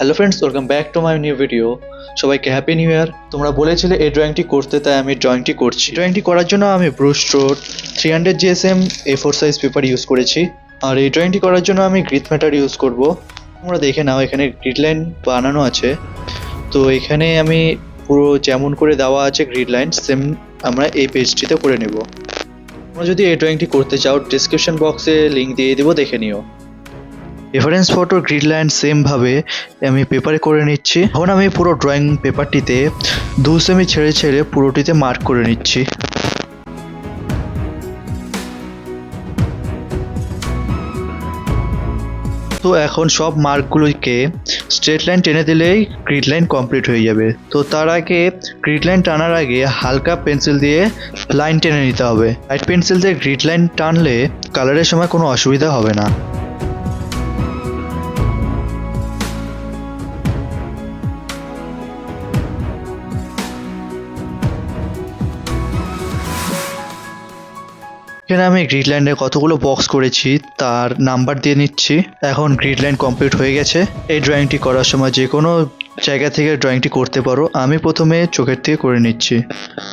Hello friends, welcome back to my new video. সবাইকে happy new year. তোমরা বলেছিলে এই ড্রয়িংটি করতে, তাই আমি ড্রয়িংটি করছি। ড্রয়িংটি করার জন্য আমি brush stroke 300 GSM A4 size paper use করেছি। আর এই ড্রয়িংটি করার জন্য আমি গ্রিড ম্যাটার ইউজ করব। তোমরা দেখে নাও, এখানে গ্রিড লাইন বানানো আছে। তো এখানে আমি পুরো যেমন করে দেওয়া আছে গ্রিড লাইন, সেম আমরা এই পেজটিতে করে নেব। তোমরা যদি এই ড্রয়িংটি করতে চাও, ডিসক্রিপশন বক্সে লিঙ্ক দিয়ে দেবো, দেখে নিও। Reference photo grid line same ভাবে আমি পেপারে করে নিচ্ছি। এখন আমি পুরো ড্রয়িং পেপারটিতে 2 সেমি ছেড়ে ছেড়ে পুরোটিতে মার্ক করে নিচ্ছি। তো এখন সব মার্কগুলোকে স্ট্রেট লাইন টেনে দিলেই গ্রিড লাইন কমপ্লিট হয়ে যাবে। তো তার আগে গ্রিড লাইন টানার আগে হালকা পেন্সিল দিয়ে লাইন টেনে নিতে হবে। লাইট পেন্সিল দিয়ে গ্রিড লাইন টানলে কালারের সময় কোনো অসুবিধা হবে না। এখানে আমি গ্রিড লাইনের কতগুলো বক্স করেছি তার নাম্বার দিয়ে নিচ্ছি। এখন গ্রিড লাইন কমপ্লিট হয়ে গেছে। এই ড্রয়িংটি করার সময় যে কোনো জায়গা থেকে ড্রয়িংটি করতে পারো। আমি প্রথমে চোখের থেকে করে নিচ্ছি।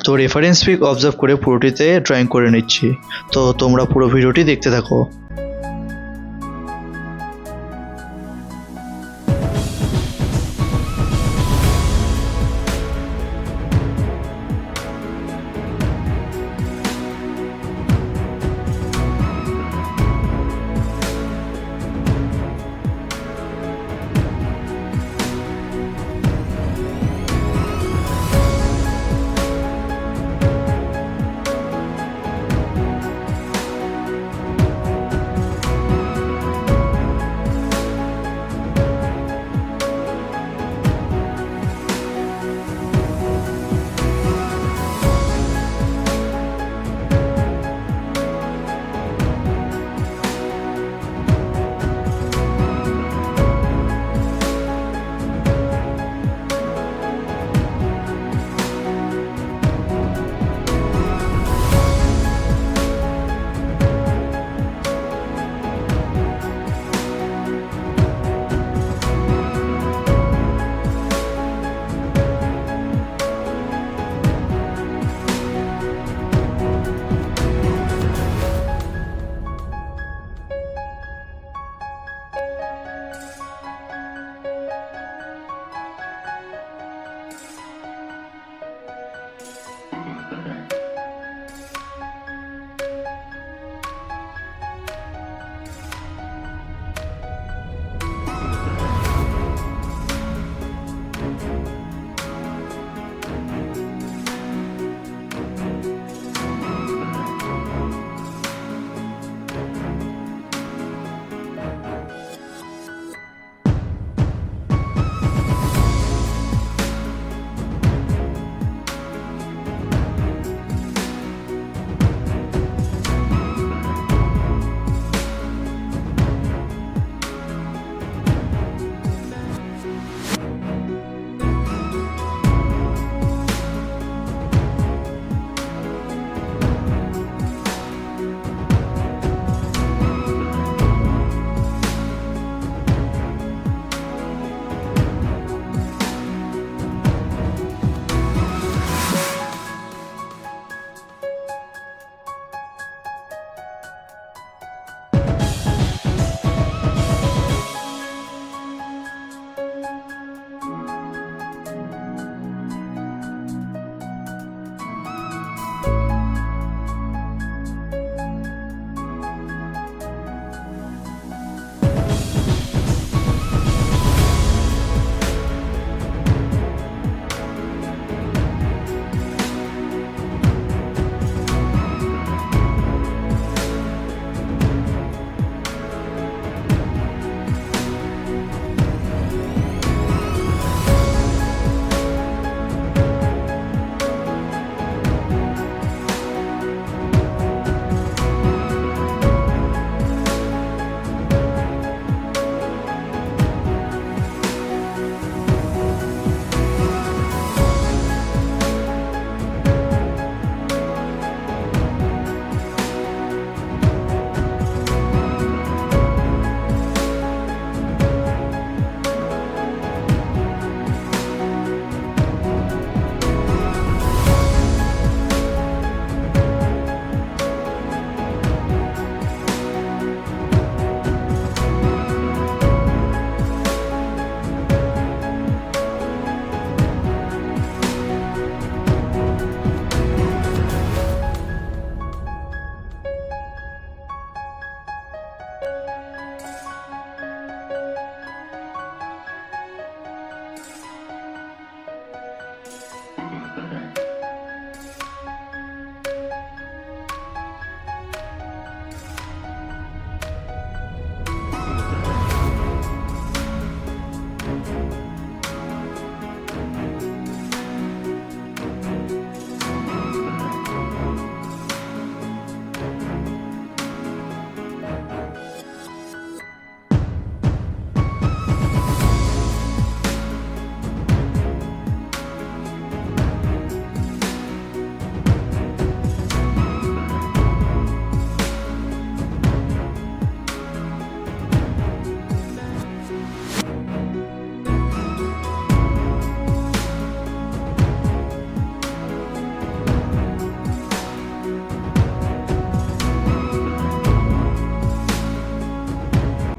তো রেফারেন্স পিক অবজার্ভ করে পুরোটিতে ড্রয়িং করে নিচ্ছি। তো তোমরা পুরো ভিডিওটি দেখতে থাকো।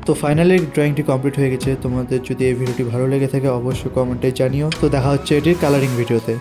তো ফাইনালি ড্রয়িংটি কমপ্লিট হয়ে গেছে। তোমাদের যদি এই ভিডিওটি ভালো লেগে থাকে অবশ্যই কমেন্টে জানিও। তো দেখা হচ্ছে এটির কালারিং ভিডিওতে।